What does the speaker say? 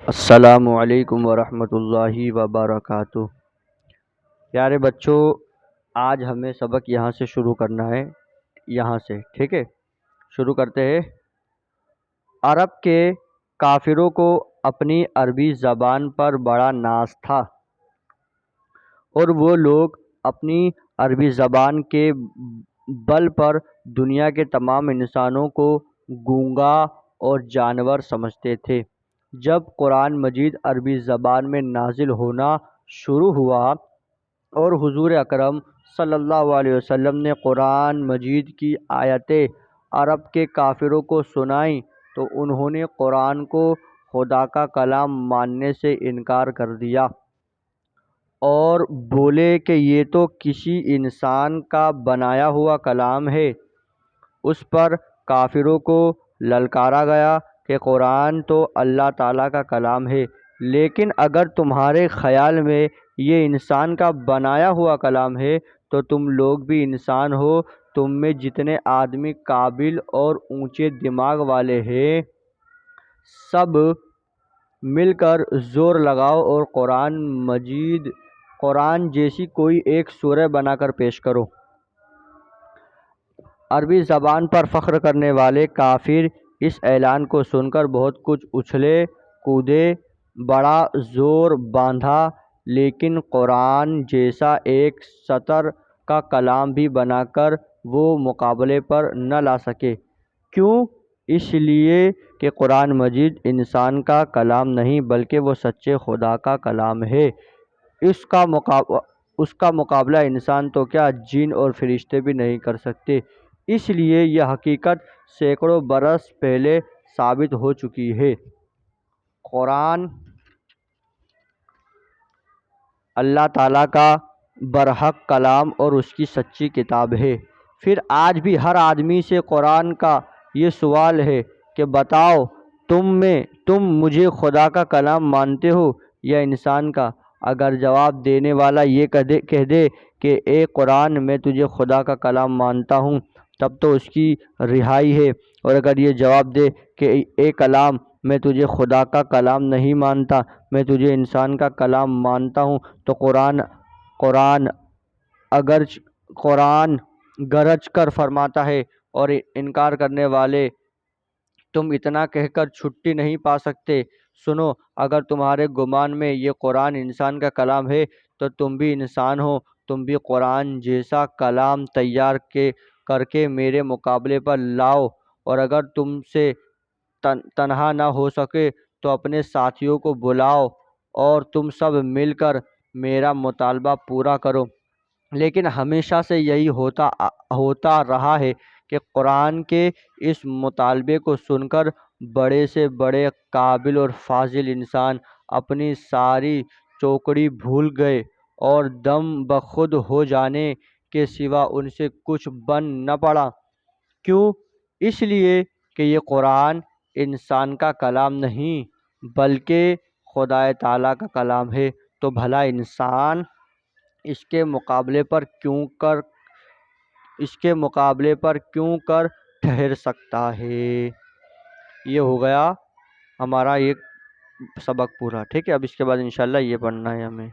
السلام علیکم ورحمۃ اللہ وبرکاتہ۔ پیارے بچوں، آج ہمیں سبق یہاں سے شروع کرنا ہے، یہاں سے ٹھیک ہے۔ شروع کرتے ہیں۔ عرب کے کافروں کو اپنی عربی زبان پر بڑا ناز تھا، اور وہ لوگ اپنی عربی زبان کے بل پر دنیا کے تمام انسانوں کو گونگا اور جانور سمجھتے تھے۔ جب قرآن مجید عربی زبان میں نازل ہونا شروع ہوا اور حضور اکرم صلی اللہ علیہ وسلم نے قرآن مجید کی آیتیں عرب کے کافروں کو سنائیں تو انہوں نے قرآن کو خدا کا کلام ماننے سے انکار کر دیا اور بولے کہ یہ تو کسی انسان کا بنایا ہوا کلام ہے۔ اس پر کافروں کو للکارا گیا کہ قرآن تو اللہ تعالیٰ کا کلام ہے، لیکن اگر تمہارے خیال میں یہ انسان کا بنایا ہوا کلام ہے تو تم لوگ بھی انسان ہو۔ تم میں جتنے آدمی قابل اور اونچے دماغ والے ہیں، سب مل کر زور لگاؤ اور قرآن جیسی کوئی ایک سورہ بنا کر پیش کرو۔ عربی زبان پر فخر کرنے والے کافر اس اعلان کو سن کر بہت کچھ اچھلے کودے، بڑا زور باندھا، لیکن قرآن جیسا ایک سطر کا کلام بھی بنا کر وہ مقابلے پر نہ لا سکے۔ کیوں؟ اس لیے کہ قرآن مجید انسان کا کلام نہیں بلکہ وہ سچے خدا کا کلام ہے۔ اس کا مقابلہ انسان تو کیا، جن اور فرشتے بھی نہیں کر سکتے۔ اس لیے یہ حقیقت سینکڑوں برس پہلے ثابت ہو چکی ہے۔ قرآن اللہ تعالیٰ کا برحق کلام اور اس کی سچی کتاب ہے۔ پھر آج بھی ہر آدمی سے قرآن کا یہ سوال ہے کہ بتاؤ، تم مجھے خدا کا کلام مانتے ہو یا انسان کا؟ اگر جواب دینے والا یہ کہہ دے کہ اے قرآن، میں تجھے خدا کا کلام مانتا ہوں، تب تو اس کی رہائی ہے، اور اگر یہ جواب دے کہ اے کلام، میں تجھے خدا کا کلام نہیں مانتا، میں تجھے انسان کا کلام مانتا ہوں، تو قرآن گرج کر فرماتا ہے، اور انکار کرنے والے، تم اتنا کہہ کر چھٹی نہیں پا سکتے۔ سنو، اگر تمہارے گمان میں یہ قرآن انسان کا کلام ہے تو تم بھی انسان ہو، تم بھی قرآن جیسا کلام تیار کر کے میرے مقابلے پر لاؤ، اور اگر تم سے تنہا نہ ہو سکے تو اپنے ساتھیوں کو بلاؤ اور تم سب مل کر میرا مطالبہ پورا کرو۔ لیکن ہمیشہ سے یہی ہوتا رہا ہے کہ قرآن کے اس مطالبے کو سن کر بڑے سے بڑے قابل اور فاضل انسان اپنی ساری چوکڑی بھول گئے اور دم بخود ہو جانے کے سوا ان سے کچھ بن نہ پڑا۔ کیوں؟ اس لیے کہ یہ قرآن انسان کا کلام نہیں بلکہ خدا تعالیٰ کا کلام ہے، تو بھلا انسان اس کے مقابلے پر کیوں کر ٹھہر سکتا ہے۔ یہ ہو گیا ہمارا ایک سبق پورا، ٹھیک ہے۔ اب اس کے بعد انشاءاللہ یہ پڑھنا ہے ہمیں۔